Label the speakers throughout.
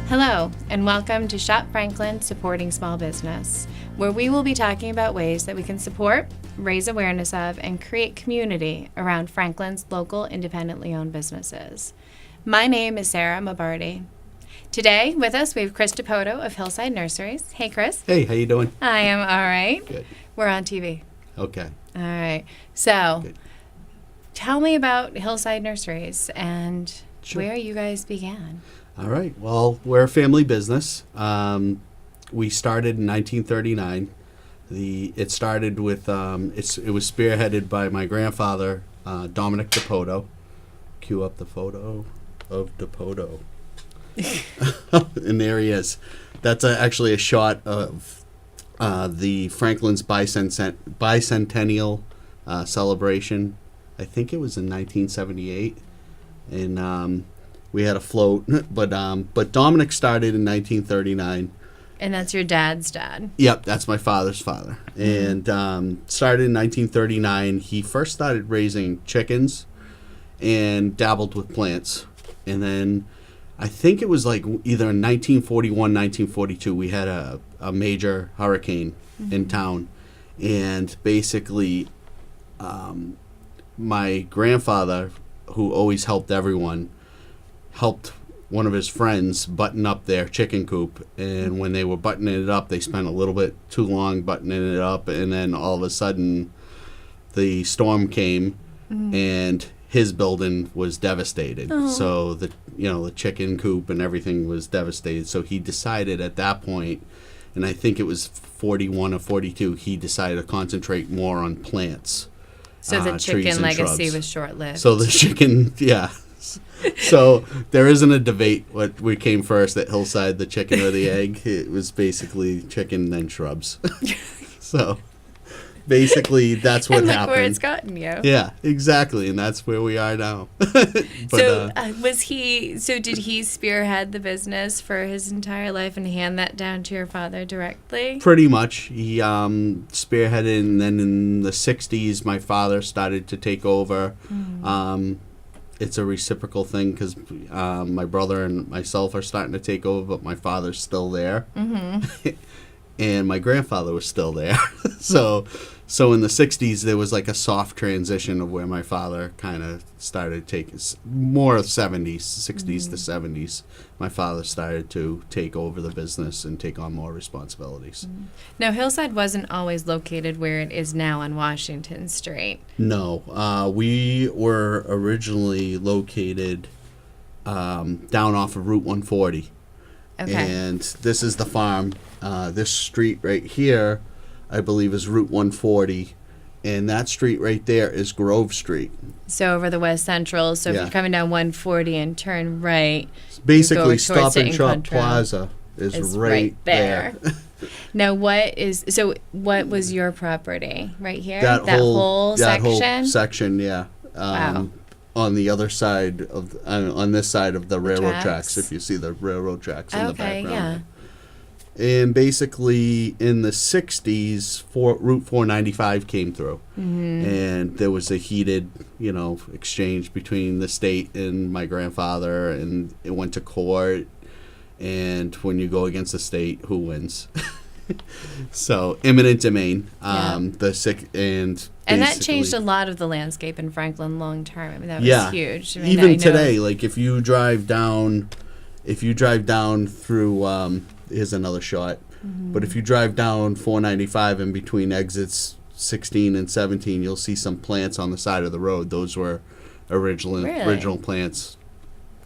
Speaker 1: Hello, and welcome to Shop Franklin Supporting Small Business, where we will be talking about ways that we can support, raise awareness of, and create community around Franklin's local independently owned businesses. My name is Sarah Mabardi. Today, with us, we have Chris Depoto of Hillside Nurseries. Hey, Chris.
Speaker 2: Hey, how you doing?
Speaker 1: I am all right.
Speaker 2: Good.
Speaker 1: We're on TV.
Speaker 2: Okay.
Speaker 1: All right. So,
Speaker 2: Good.
Speaker 1: tell me about Hillside Nurseries and
Speaker 2: Sure.
Speaker 1: where you guys began.
Speaker 2: All right. Well, we're a family business. We started in 1939. It started with it was spearheaded by my grandfather, Dominic Depoto. Cue up the photo of Depoto. And there he is. That's actually a shot of the Franklin's bicentennial celebration. I think it was in 1978, and we had a float. But Dominic started in 1939.
Speaker 1: And that's your dad's dad.
Speaker 2: Yep, that's my father's father. Mm-hmm. And started in 1939. He first started raising chickens and dabbled with plants, and then I think it was like either in 1941, 1942, we had a major hurricane in town. And basically, my grandfather, who always helped everyone, helped one of his friends button up their chicken coop. And when they were buttoning it up, they spent a little bit too long buttoning it up. And then all of a sudden, the storm came and his building was devastated. Oh. So the chicken coop and everything was devastated. So he decided at that point, and I think it was 41 or 42, he decided to concentrate more on plants.
Speaker 1: So the chicken legacy was short-lived.
Speaker 2: So the chicken, yeah. So there isn't a debate what we came first at Hillside, the chicken or the egg. It was basically chicken then shrubs. So basically, that's what
Speaker 1: and
Speaker 2: happened.
Speaker 1: Where it's gotten you.
Speaker 2: Yeah, exactly, and that's where we are now.
Speaker 1: But, did he spearhead the business for his entire life and hand that down to your father directly?
Speaker 2: Pretty much. He spearheaded, and then in the 60s, my father started to take over. It's a reciprocal thing because my brother and myself are starting to take over, but my father's still there. And my grandfather was still there. So in the 60s, there was like a soft transition of where my father kind of started taking more of 60s to 70s. My father started to take over the business and take on more responsibilities.
Speaker 1: Now, Hillside wasn't always located where it is now on Washington Street.
Speaker 2: No. We were originally located down off of Route 140. Okay. And this is the farm. This street right here, I believe, is Route 140. And that street right there is Grove Street.
Speaker 1: So over the West Central. So if you're coming down 140 and turn right.
Speaker 2: Basically, Stop and Shop Plaza is right there.
Speaker 1: Now, what was your property right here?
Speaker 2: That whole
Speaker 1: section?
Speaker 2: That whole section, yeah.
Speaker 1: Wow.
Speaker 2: On the other side on this side of the railroad tracks, if you see the railroad tracks in the background. Yeah. And basically, in the 60s, Route 495 came through. And there was a heated, exchange between the state and my grandfather, and it went to court. And when you go against the state, who wins? So, eminent domain. And
Speaker 1: that changed a lot of the landscape in Franklin long term. I mean, that was huge. I mean,
Speaker 2: even today, like if you drive down through, here's another shot. But if you drive down 495 in between exits 16 and 17, you'll see some plants on the side of the road. Those were original plants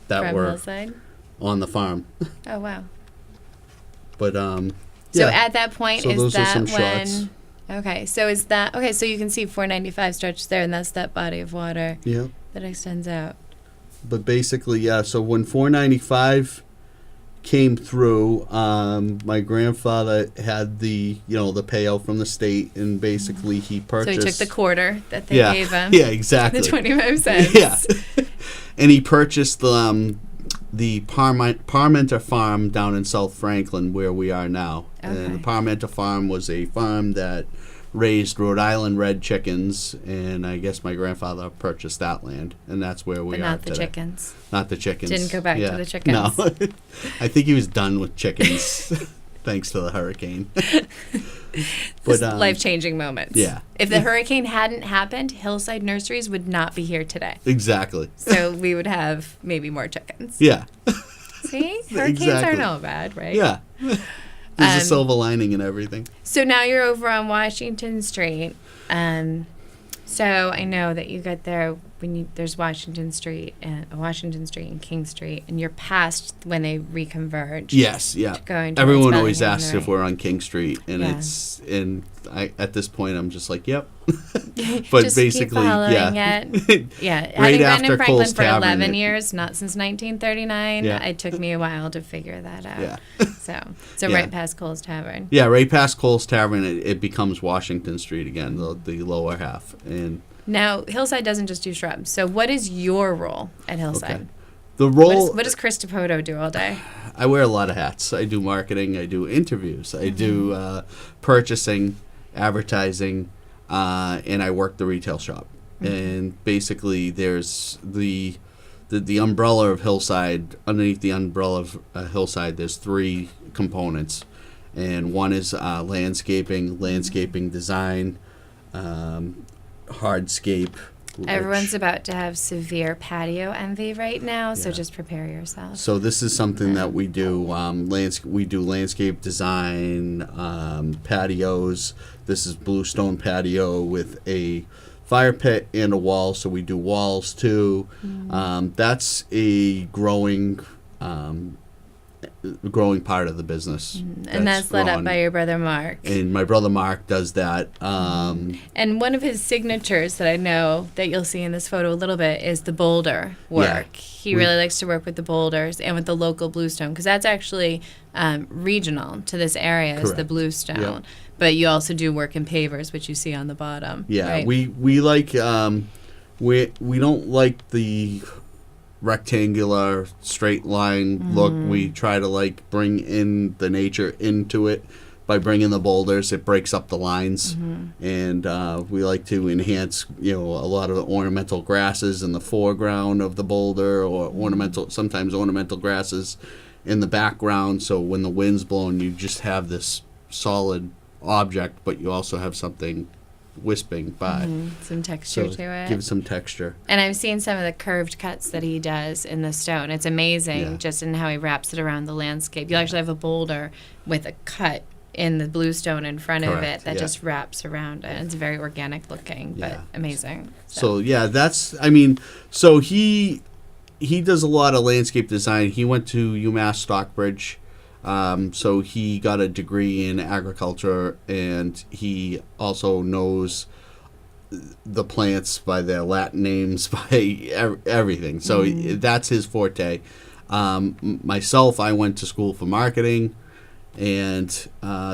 Speaker 2: that were Hillside? On the farm.
Speaker 1: Oh wow.
Speaker 2: But
Speaker 1: So at that point,
Speaker 2: is that when? Shots.
Speaker 1: Okay, so is that okay? So you can see 495 stretches there, and that's that body of water.
Speaker 2: Yeah.
Speaker 1: That extends out.
Speaker 2: But basically, yeah. So when 495 came through, my grandfather had the payout from the state, and basically he purchased.
Speaker 1: So he took the quarter that they gave him.
Speaker 2: Yeah, exactly.
Speaker 1: The 25 cents.
Speaker 2: Yeah. And he purchased the Parmenter farm down in South Franklin, where we are now. Okay. And the Parmenter farm was a farm that raised Rhode Island red chickens, and I guess my grandfather purchased that land, and that's where we
Speaker 1: But
Speaker 2: are
Speaker 1: not the
Speaker 2: today.
Speaker 1: chickens.
Speaker 2: Not the chickens.
Speaker 1: Didn't go back to
Speaker 2: Yeah.
Speaker 1: the chickens.
Speaker 2: No. I think he was done with chickens thanks to the hurricane.
Speaker 1: Just life-changing moments.
Speaker 2: Yeah.
Speaker 1: If the hurricane hadn't happened, Hillside Nurseries would not be here today.
Speaker 2: Exactly.
Speaker 1: So we would have maybe more chickens.
Speaker 2: Yeah.
Speaker 1: See? Hurricanes
Speaker 2: Exactly.
Speaker 1: aren't all bad, right?
Speaker 2: Yeah. There's a silver lining in everything.
Speaker 1: So now you're over on Washington Street. So I know that you got there when there's Washington Street and King Street, and you're past when they reconverge.
Speaker 2: Yes, yeah.
Speaker 1: Going towards
Speaker 2: Everyone always
Speaker 1: Bellingham,
Speaker 2: asks
Speaker 1: right?
Speaker 2: if we're on King Street, and
Speaker 1: Yeah.
Speaker 2: at this point I'm just like, yep.
Speaker 1: But
Speaker 2: Just basically,
Speaker 1: keep following
Speaker 2: yeah.
Speaker 1: it. Yeah,
Speaker 2: Right
Speaker 1: having been
Speaker 2: after
Speaker 1: in Franklin
Speaker 2: Cole's
Speaker 1: for
Speaker 2: Tavern,
Speaker 1: 11 years, not since 1939.
Speaker 2: Yeah.
Speaker 1: It took me a while to figure that out.
Speaker 2: Yeah.
Speaker 1: So
Speaker 2: Yeah.
Speaker 1: right past Cole's Tavern.
Speaker 2: Yeah, right past Cole's Tavern, it becomes Washington Street again, the lower half. And
Speaker 1: Now Hillside doesn't just do shrubs. So what is your role at Hillside?
Speaker 2: okay. The role,
Speaker 1: What does Chris Depoto do all day?
Speaker 2: I wear a lot of hats. I do marketing, I do interviews, I do purchasing, advertising, and I work the retail shop. And basically, there's the umbrella of Hillside. Underneath the umbrella of Hillside, there's three components, and one is landscaping design, hardscape.
Speaker 1: Everyone's about to have severe patio envy right now, so
Speaker 2: Yeah.
Speaker 1: just prepare yourself.
Speaker 2: So this is something that we do. We do landscape design, patios. This is bluestone patio with a fire pit and a wall. So we do walls too. That's a growing part of the business.
Speaker 1: And that's led up
Speaker 2: growing.
Speaker 1: by your brother Mark.
Speaker 2: And my brother Mark does that.
Speaker 1: And one of his signatures that I know that you'll see in this photo a little bit is the boulder work.
Speaker 2: Yeah.
Speaker 1: He really likes to work with the boulders and with the local bluestone because that's actually regional to this area is the
Speaker 2: Correct.
Speaker 1: bluestone.
Speaker 2: Yep.
Speaker 1: But you also do work in pavers, which you see on the bottom.
Speaker 2: Yeah,
Speaker 1: right?
Speaker 2: we like we don't like the rectangular straight line look. We try to like bring in the nature into it by bringing the boulders. It breaks up the lines, and we like to enhance a lot of the ornamental grasses in the foreground of the boulder, or sometimes ornamental grasses in the background. So when the wind's blowing, you just have this solid object, but you also have something wisping by.
Speaker 1: Some texture
Speaker 2: So
Speaker 1: to it.
Speaker 2: give it some texture.
Speaker 1: And I've seen some of the curved cuts that he does in the stone. It's amazing
Speaker 2: Yeah.
Speaker 1: just in how he wraps it around the landscape. You actually have a boulder with a cut in the bluestone in front of it
Speaker 2: Correct,
Speaker 1: that
Speaker 2: yeah.
Speaker 1: just wraps around it. It's very organic looking, but
Speaker 2: Yeah.
Speaker 1: amazing.
Speaker 2: So yeah, so he does a lot of landscape design. He went to UMass Stockbridge. So he got a degree in agriculture, and he also knows the plants by their Latin names, by everything. So that's his forte. Myself, I went to school for marketing, and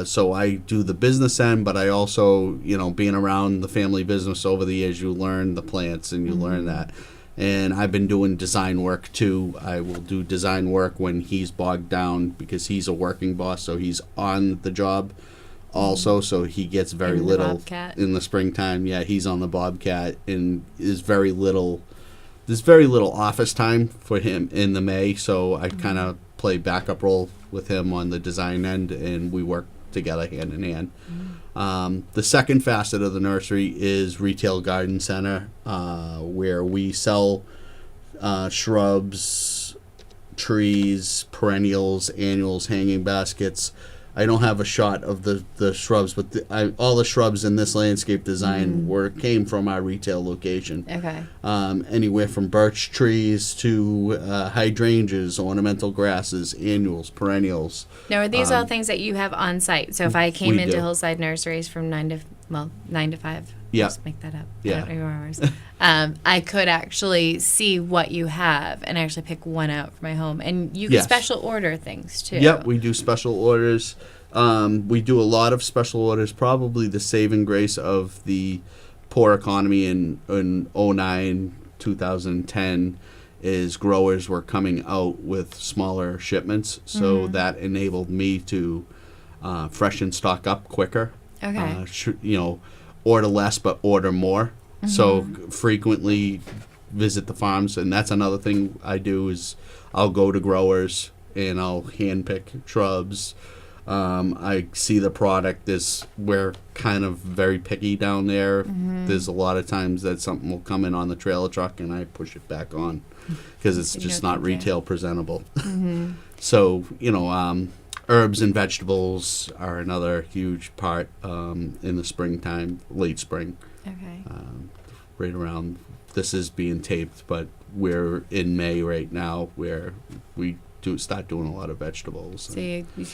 Speaker 2: so I do the business end, but I also, being around the family business over the years, you learn the plants and you learn that. And I've been doing design work too. I will do design work when he's bogged down because he's a working boss, so he's on the job also. So he gets very
Speaker 1: In the
Speaker 2: little
Speaker 1: Bobcat.
Speaker 2: in the springtime. Yeah, he's on the Bobcat, and there's very little office time for him in the May. So I kind of play backup role with him on the design end, and we work together hand in hand. The second facet of the nursery is retail garden center, where we sell shrubs, trees, perennials, annuals, hanging baskets. I don't have a shot of the shrubs, but all the shrubs in this landscape design came from our retail location.
Speaker 1: Okay.
Speaker 2: Anywhere from birch trees to hydrangeas, ornamental grasses, annuals, perennials.
Speaker 1: Now, are these all things that you have on site? So if I came
Speaker 2: we
Speaker 1: into
Speaker 2: do.
Speaker 1: Hillside Nurseries from 9 to 5,
Speaker 2: Yeah.
Speaker 1: just make that up.
Speaker 2: Yeah.
Speaker 1: I don't know your hours. I could actually see what you have and actually pick one out for my home. And you can
Speaker 2: Yes.
Speaker 1: special order things too.
Speaker 2: Yep, we do special orders. We do a lot of special orders. Probably the saving grace of the poor economy in 09, 2010 is growers were coming out with smaller shipments. So that enabled me to freshen stock up quicker.
Speaker 1: Okay.
Speaker 2: Order less but order more. So frequently visit the farms, and that's another thing I do is I'll go to growers and I'll handpick shrubs. I see the product. We're kind of very picky down there. There's a lot of times that something will come in on the trailer truck and I push it back on because it's just not retail presentable. So, herbs and vegetables are another huge part in the springtime, late spring.
Speaker 1: Okay.
Speaker 2: Right around, this is being taped, but we're in May right now where we start doing a lot of vegetables.
Speaker 1: So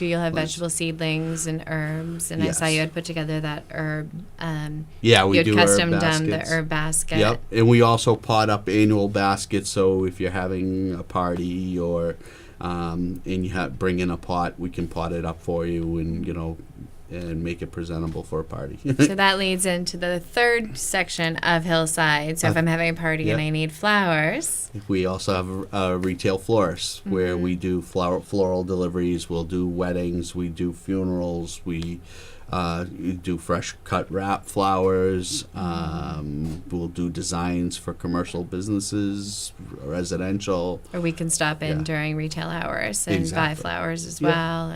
Speaker 1: you'll have vegetable seedlings and herbs, and
Speaker 2: Yes.
Speaker 1: I saw you had put together that herb.
Speaker 2: We
Speaker 1: you had
Speaker 2: do
Speaker 1: custom
Speaker 2: herb
Speaker 1: done
Speaker 2: baskets.
Speaker 1: the herb basket.
Speaker 2: Yep, and we also pot up annual baskets. So if you're having a party or and you bring in a pot, we can pot it up for you, and make it presentable for a party.
Speaker 1: So that leads into the third section of Hillside. So if I'm having a party and I need flowers.
Speaker 2: We also have a retail florist where we do floral deliveries. We'll do weddings. We do funerals. We do fresh cut wrap flowers. We'll do designs for commercial businesses, residential.
Speaker 1: Or we can stop in during retail hours and buy flowers as well.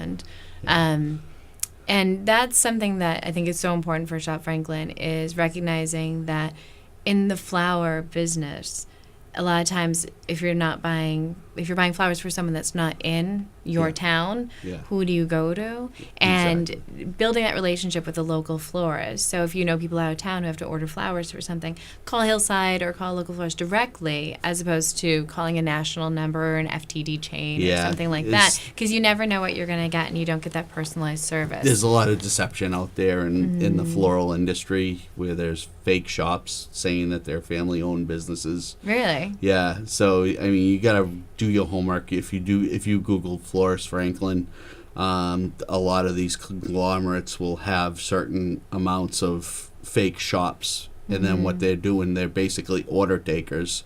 Speaker 1: And that's something that I think is so important for Shop Franklin is recognizing that in the flower business, a lot of times if you're buying flowers for someone that's not in your town, who do you go to? And building that relationship with a local florist. So if you know people out of town who have to order flowers for something, call Hillside or call a local florist directly as opposed to calling a national number or an FTD chain or something like that. Because you never know what you're going to get and you don't get that personalized service.
Speaker 2: There's a lot of deception out there in the floral industry where there's fake shops saying that they're family-owned businesses.
Speaker 1: Really?
Speaker 2: Yeah. So, you got to do your homework. If you Google Florist Franklin, a lot of these conglomerates will have certain amounts of fake shops, and then what they're doing, they're basically order takers.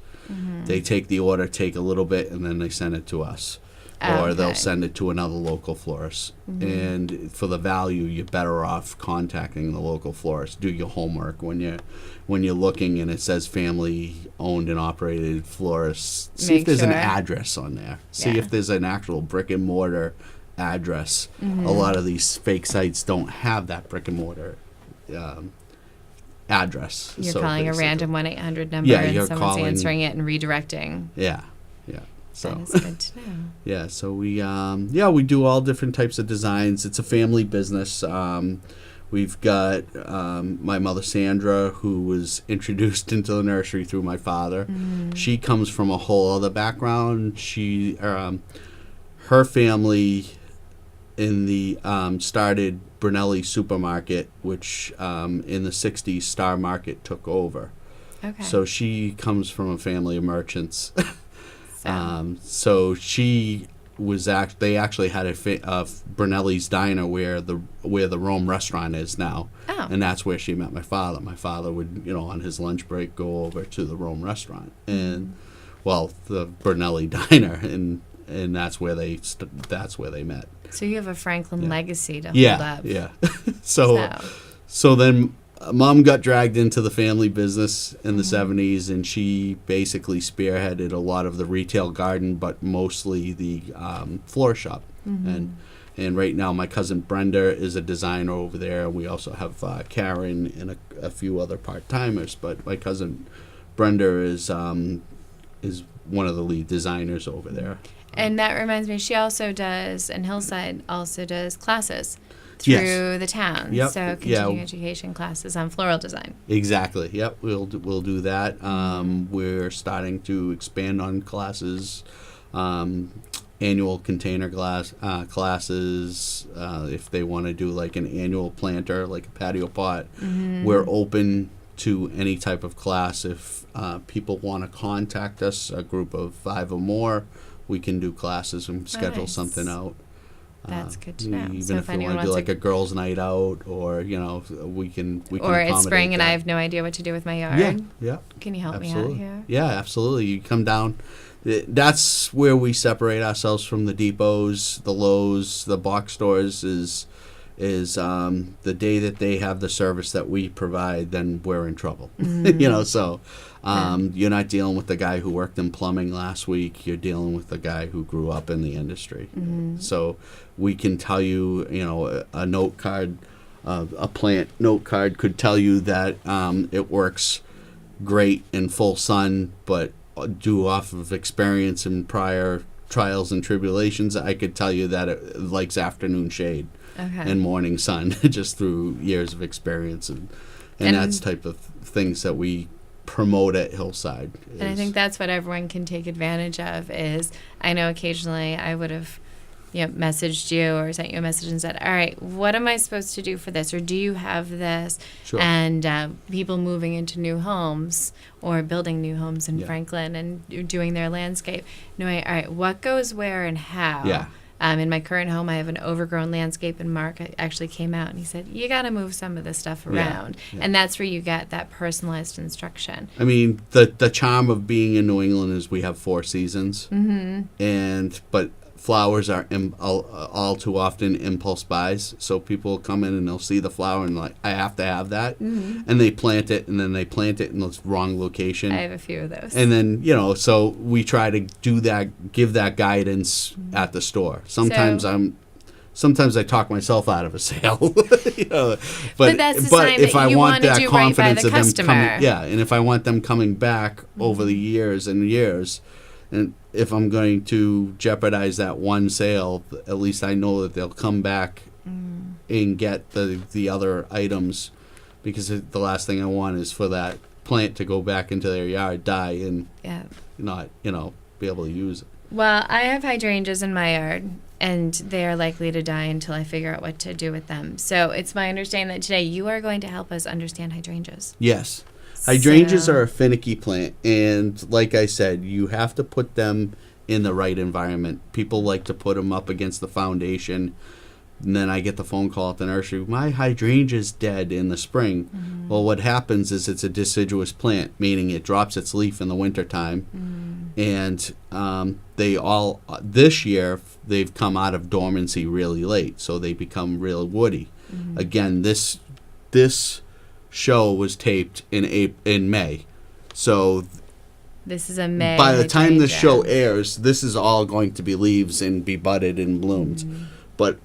Speaker 2: They take the order, take a little bit, and then they send it to us. Or they'll send it to another local florist. And for the value, you're better off contacting the local florist. Do your homework when you're looking and it says family owned and operated florist. See if there's an address on there. See if there's an actual brick and mortar address. A lot of these fake sites don't have that brick and mortar address.
Speaker 1: You're calling a random 1-800 number and someone's answering it and redirecting.
Speaker 2: Yeah.
Speaker 1: So that is good to know.
Speaker 2: Yeah, so we do all different types of designs. It's a family business. We've got my mother Sandra, who was introduced into the nursery through my father. She comes from a whole other background. She her family started Brunelli Supermarket, which in the 60s Star Market took over.
Speaker 1: Okay.
Speaker 2: So she comes from a family of merchants. So she was they actually had a Brunelli's Diner where the Rome restaurant is now, and that's where she met my father. My father would on his lunch break go over to the Rome restaurant and the Brunelli Diner, and that's where they met.
Speaker 1: So you have a Franklin legacy to hold up.
Speaker 2: Yeah. So then Mom got dragged into the family business in the 70s, and she basically spearheaded a lot of the retail garden, but mostly the floor shop. And right now, my cousin Brenda is a designer over there. We also have Karen and a few other part-timers, but my cousin Brenda is one of the lead designers over there.
Speaker 1: And that reminds me, she also does, and Hillside also does classes through the town.
Speaker 2: Yep.
Speaker 1: So continuing education classes on floral design.
Speaker 2: Exactly. Yep. We'll do that. We're starting to expand on classes, annual container classes. If they want to do like an annual planter, like a patio pot, we're open to any type of class. If people want to contact us, a group of 5 or more, we can do classes and schedule something out.
Speaker 1: That's good to know.
Speaker 2: Even if you want to do like a girls' night out, or we can.
Speaker 1: Or it's spring and I have no idea what to do with my yard.
Speaker 2: Yeah.
Speaker 1: Can you help me out here?
Speaker 2: Yeah, absolutely. You come down. That's where we separate ourselves from the Depots, the Lowe's, the box stores. Is is the day that they have the service that we provide, then we're in trouble. You know, so you're not dealing with the guy who worked in plumbing last week. You're dealing with the guy who grew up in the industry. So we can tell you, you know, a note card, a plant note card could tell you that it works great in full sun, but due off of experience and prior trials and tribulations, I could tell you that it likes afternoon shade and morning sun, just through years of experience, and that's type of things that we promote at Hillside.
Speaker 1: And I think that's what everyone can take advantage of. Is I know occasionally I would have, you know, messaged you or sent you a message and said, all right, what am I supposed to do for this? Or do you have this?
Speaker 2: Sure.
Speaker 1: And people moving into new homes or building new homes in Franklin and doing their landscape, knowing, all right, what goes where and how?
Speaker 2: Yeah.
Speaker 1: In my current home, I have an overgrown landscape, and Mark actually came out and he said, you got to move some of this stuff around. And that's where you get that personalized instruction.
Speaker 2: I mean, the charm of being in New England is we have 4 seasons, but flowers are all too often impulse buys. So people come in and they'll see the flower and like, I have to have that, and they plant it, and then they plant it in the wrong location.
Speaker 1: I have a few of those.
Speaker 2: And then, you know, so we try to do that, give that guidance at the store. Sometimes I talk myself out of a sale, you know, but
Speaker 1: that's the sign
Speaker 2: if
Speaker 1: that
Speaker 2: I
Speaker 1: you
Speaker 2: want
Speaker 1: wanna
Speaker 2: that
Speaker 1: do right by
Speaker 2: confidence
Speaker 1: the
Speaker 2: of them
Speaker 1: customer.
Speaker 2: coming, and if I want them coming back over the years and years, and if I'm going to jeopardize that one sale, at least I know that they'll come back and get the other items, because the last thing I want is for that plant to go back into their yard, die, and not, you know, be able to use it.
Speaker 1: Well, I have hydrangeas in my yard, and they are likely to die until I figure out what to do with them. So it's my understanding that today you are going to help us understand hydrangeas.
Speaker 2: Yes. Hydrangeas are a finicky plant, and like I said, you have to put them in the right environment. People like to put them up against the foundation, and then I get the phone call at the nursery, my hydrangea's dead in the spring. Well, what happens is it's a deciduous plant, meaning it drops its leaf in the wintertime, and they all, this year, they've come out of dormancy really late, so they become real woody. Again, this show was taped in May, so
Speaker 1: this is a May.
Speaker 2: by the time this
Speaker 1: hydrangea.
Speaker 2: show airs, this is all going to be leaves and be budded and bloomed. But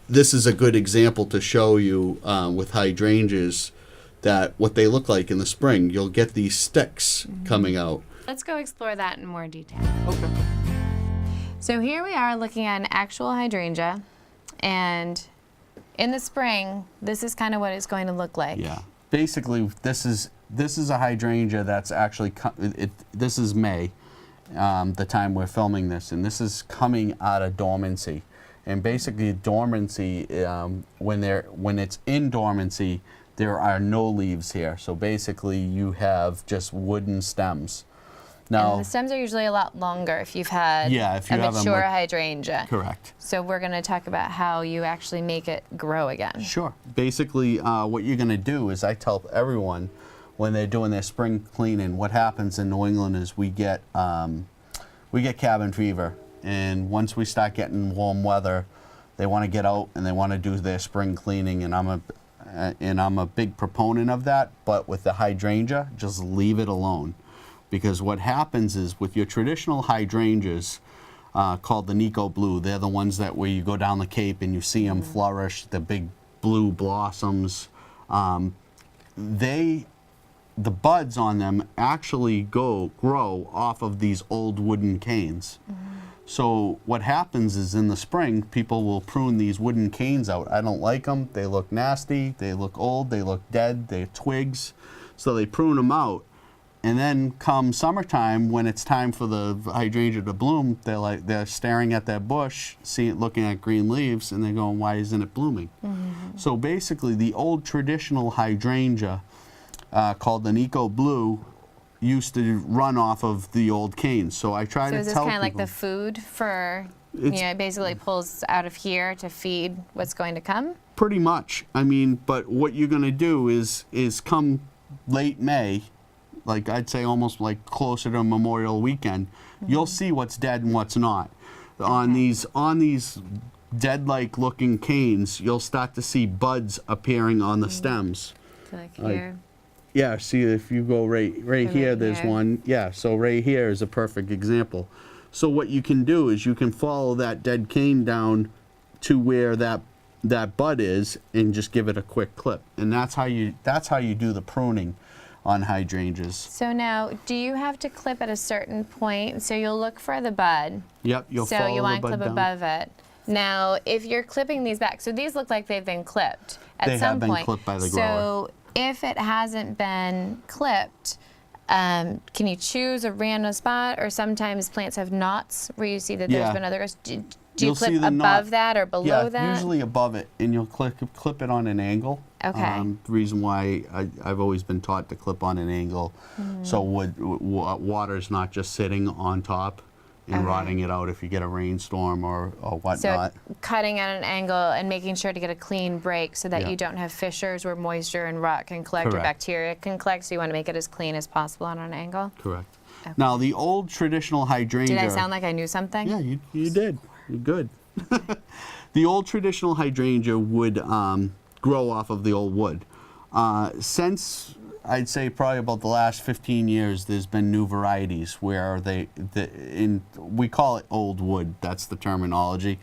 Speaker 2: this is a good example to show you with hydrangeas that what they look like in the spring. You'll get these sticks coming out.
Speaker 1: Let's go explore that in more detail.
Speaker 2: Okay.
Speaker 1: So here we are looking at an actual hydrangea, and in the spring, this is kind of what it's going to look like.
Speaker 2: Yeah. Basically, this is a hydrangea that's actually this is May, the time we're filming this, and this is coming out of dormancy. And basically, dormancy, when it's in dormancy, there are no leaves here. So basically, you have just wooden stems. Now,
Speaker 1: And the stems are usually a lot longer if you've had
Speaker 2: if you
Speaker 1: a
Speaker 2: have them
Speaker 1: mature hydrangea.
Speaker 2: correct.
Speaker 1: So we're going to talk about how you actually make it grow again.
Speaker 2: Sure. Basically, what you're going to do is I tell everyone when they're doing their spring cleaning, what happens in New England is we get cabin fever, and once we start getting warm weather, they want to get out and they want to do their spring cleaning, and I'm a big proponent of that. But with the hydrangea, just leave it alone, because what happens is with your traditional hydrangeas, called the Nico blue, they're the ones that where you go down the Cape and you see them flourish, the big blue blossoms. The buds on them actually grow off of these old wooden canes. So what happens is in the spring, people will prune these wooden canes out. I don't like them. They look nasty. They look old. They look dead. They're twigs. So they prune them out. And then come summertime, when it's time for the hydrangea to bloom, they're staring at that bush, looking at green leaves, and they're going, why isn't it blooming? So basically, the old traditional hydrangea, called the Nico blue, used to run off of the old canes. So I try to tell people. So
Speaker 1: is this kind of like the food for, it basically pulls out of here to feed what's going to come?
Speaker 2: Pretty much. I mean, but what you're going to do is come late May, like I'd say almost like closer to Memorial Weekend, you'll see what's dead and what's not. On these dead-like looking canes, you'll start to see buds appearing on the stems.
Speaker 1: So like here.
Speaker 2: Yeah, see if you go right here, there's
Speaker 1: here.
Speaker 2: one. Yeah, so right here is a perfect example. So what you can do is you can follow that dead cane down to where that bud is and just give it a quick clip. And that's how you do the pruning on hydrangeas.
Speaker 1: So now, do you have to clip at a certain point? So you'll look for the bud.
Speaker 2: Yep, you'll follow the bud down.
Speaker 1: So you want to clip above it. Now, if you're clipping these back, so these look like they've been clipped at some point.
Speaker 2: They have been clipped by the grower.
Speaker 1: So if it hasn't been clipped, can you choose a random spot? Or sometimes plants have knots where you see that there's been other. Do you clip above that or below that?
Speaker 2: Yeah, usually above it, and you'll clip it on an angle.
Speaker 1: Okay.
Speaker 2: The reason why I've always been taught to clip on an angle, so water's not just sitting on top and rotting it out if you get a rainstorm or whatnot.
Speaker 1: So cutting at an angle and making sure to get a clean break so that you don't have fissures where moisture and rot can collect or bacteria can collect. So you want to make it as clean as possible on an angle.
Speaker 2: Correct. Okay. Now the old traditional hydrangea.
Speaker 1: Did I sound like I knew something?
Speaker 2: Yeah, you did. You're good. The old traditional hydrangea would grow off of the old wood. Since I'd say probably about the last 15 years, there's been new varieties where we call it old wood. That's the terminology.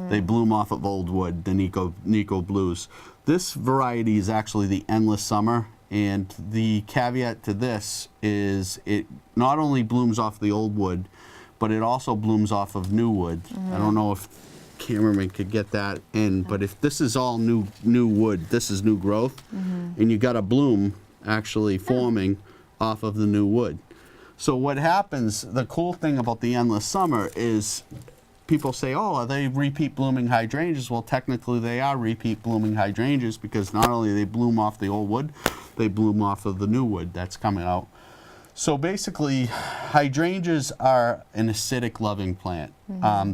Speaker 2: They bloom off of old wood, the Nico blues. This variety is actually the endless summer, and the caveat to this is it not only blooms off the old wood, but it also blooms off of new wood. I don't know if cameraman could get that in, but if this is all new wood, this is new growth, and you got a bloom actually forming off of the new wood. So what happens, the cool thing about the endless summer is people say, oh, are they repeat blooming hydrangeas? Well, technically they are repeat blooming hydrangeas because not only they bloom off the old wood, they bloom off of the new wood that's coming out. So basically, hydrangeas are an acidic loving plant.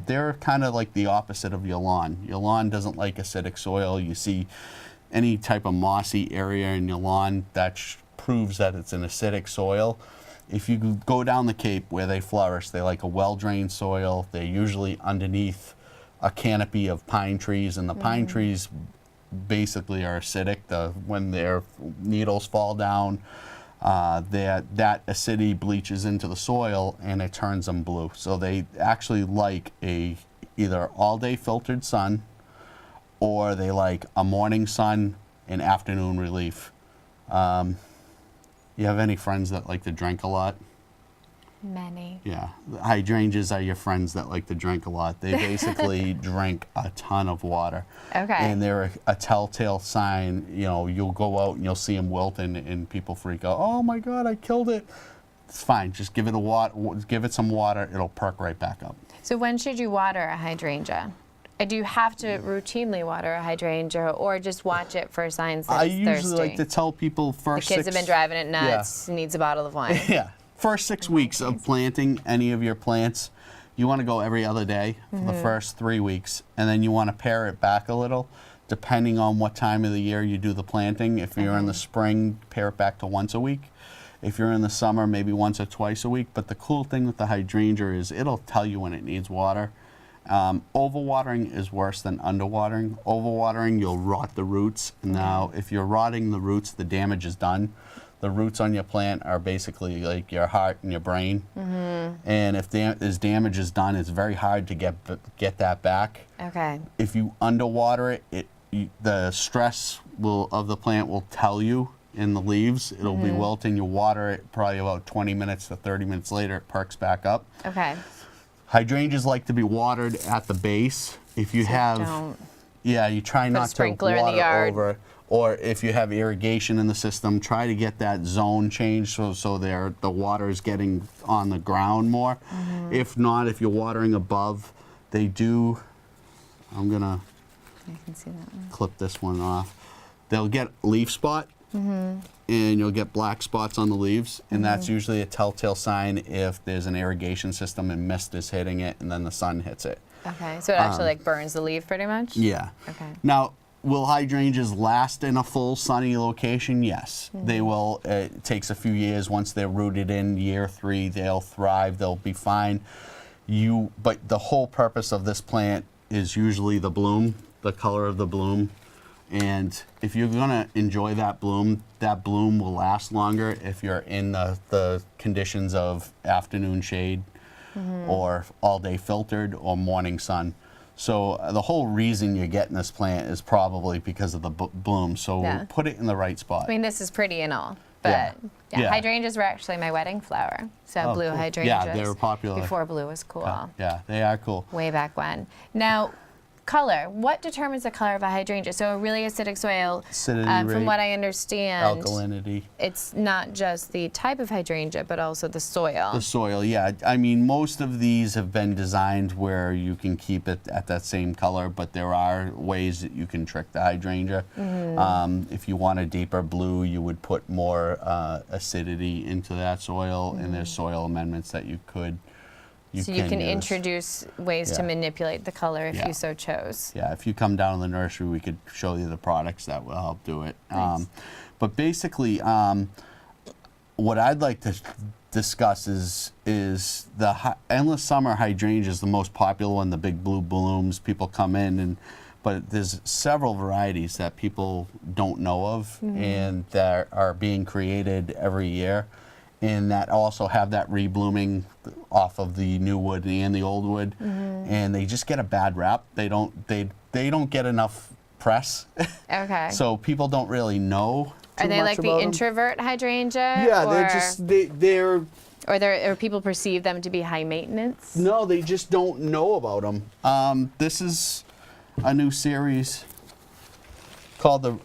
Speaker 2: They're kind of like the opposite of your lawn. Your lawn doesn't like acidic soil. You see any type of mossy area in your lawn, that proves that it's an acidic soil. If you go down the Cape where they flourish, they like a well-drained soil. They're usually underneath a canopy of pine trees, and the pine trees basically are acidic. When their needles fall down, that acidity bleaches into the soil and it turns them blue. So they actually like either all-day filtered sun, or they like a morning sun and afternoon relief. You have any friends that like to drink a lot?
Speaker 1: Many.
Speaker 2: Yeah, hydrangeas are your friends that like to drink a lot. They basically drink a ton of water.
Speaker 1: Okay.
Speaker 2: And they're a telltale sign. You know, you'll go out and you'll see them wilt, and people freak out. Oh my God, I killed it. It's fine. Just give it some water. It'll perk right back up.
Speaker 1: So when should you water a hydrangea? Do you have to routinely water a hydrangea, or just watch it for signs that it's thirsty?
Speaker 2: I usually like to tell people first.
Speaker 1: The kids have been driving it nuts. Needs a bottle of wine.
Speaker 2: Yeah. First 6 weeks of planting any of your plants, you want to go every other day for the first 3 weeks, and then you want to pare it back a little, depending on what time of the year you do the planting. If you're in the spring, pare it back to once a week. If you're in the summer, maybe once or twice a week. But the cool thing with the hydrangea is it'll tell you when it needs water. Overwatering is worse than underwatering. Overwatering, you'll rot the roots. Now, if you're rotting the roots, the damage is done. The roots on your plant are basically like your heart and your brain. And if damage is done, it's very hard to get that back.
Speaker 1: Okay.
Speaker 2: If you underwater it, the stress of the plant will tell you in the leaves. It'll be wilting. You water it probably about 20 minutes to 30 minutes later, it perks back up.
Speaker 1: Okay.
Speaker 2: Hydrangeas like to be watered at the base. If you you try not to water
Speaker 1: in the yard.
Speaker 2: over. Or if you have irrigation in the system, try to get that zone changed so the water is getting on the ground more. If not, if you're watering above, they do. I can see that one. Clip this one off. They'll get leaf spot, and you'll get black spots on the leaves, and that's usually a telltale sign if there's an irrigation system and mist is hitting it, and then the sun hits it.
Speaker 1: Okay, so it actually like burns the leaf pretty much?
Speaker 2: Yeah.
Speaker 1: Okay.
Speaker 2: Now, will hydrangeas last in a full sunny location? Yes. They will. It takes a few years. Once they're rooted in, year 3, they'll thrive. They'll be fine. But the whole purpose of this plant is usually the bloom, the color of the bloom. And if you're gonna enjoy that bloom will last longer if you're in the conditions of afternoon shade or all day filtered or morning sun. So the whole reason you're getting this plant is probably because of the bloom. So put it in the right spot.
Speaker 1: I mean, this is pretty and all, but hydrangeas were actually my wedding flower. So blue
Speaker 2: cool.
Speaker 1: hydrangeas.
Speaker 2: Yeah, they were popular.
Speaker 1: Before blue was cool.
Speaker 2: Yeah, they are cool.
Speaker 1: Way back when. Now, color. What determines the color of a hydrangea? So a really acidic soil, from what I understand,
Speaker 2: alkalinity.
Speaker 1: It's not just the type of hydrangea, but also the soil.
Speaker 2: The soil, yeah. I mean, most of these have been designed where you can keep it at that same color, but there are ways that you can trick the hydrangea. If you want a deeper blue, you would put more acidity into that soil, and there's soil amendments that you could. You can introduce
Speaker 1: ways to manipulate the color if you so chose.
Speaker 2: Yeah, if you come down to the nursery, we could show you the products that will help do it.
Speaker 1: Nice.
Speaker 2: But basically, what I'd like to discuss is the endless summer hydrangea is the most popular one, the big blue blooms. People come in, but there's several varieties that people don't know of and that are being created every year. And that also have that reblooming off of the new wood and the old wood, and they just get a bad rap. They don't get enough press.
Speaker 1: Okay.
Speaker 2: So people don't really know.
Speaker 1: Are they like the introvert hydrangea?
Speaker 2: Yeah, they're.
Speaker 1: Or people perceive them to be high maintenance?
Speaker 2: No, they just don't know about them. This is a new series called the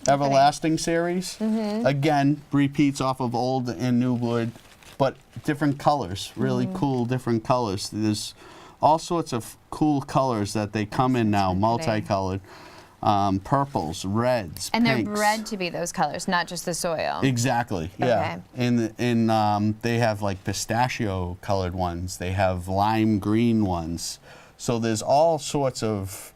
Speaker 2: Everlasting series. Again, repeats off of old and new wood, but different colors, really cool different colors. There's all sorts of cool colors that they come in now, multicolored. Purples, reds,
Speaker 1: and
Speaker 2: pinks.
Speaker 1: They're bred to be those colors, not just the soil.
Speaker 2: Exactly, yeah. Okay. And they have like pistachio colored ones. They have lime green ones. So there's all sorts of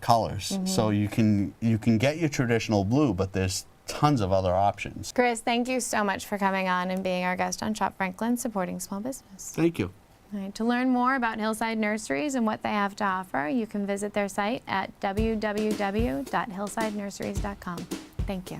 Speaker 2: colors. So you can get your traditional blue, but there's tons of other options.
Speaker 1: Chris, thank you so much for coming on and being our guest on Shop Franklin, supporting small business.
Speaker 2: Thank you.
Speaker 1: All right, to learn more about Hillside Nurseries and what they have to offer, you can visit their site at www.hillsidenurseries.com. Thank you.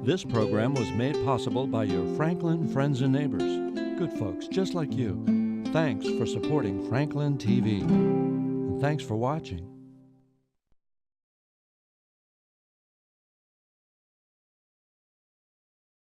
Speaker 3: This program was made possible by your Franklin friends and neighbors, good folks just like you. Thanks for supporting Franklin TV. And thanks for watching.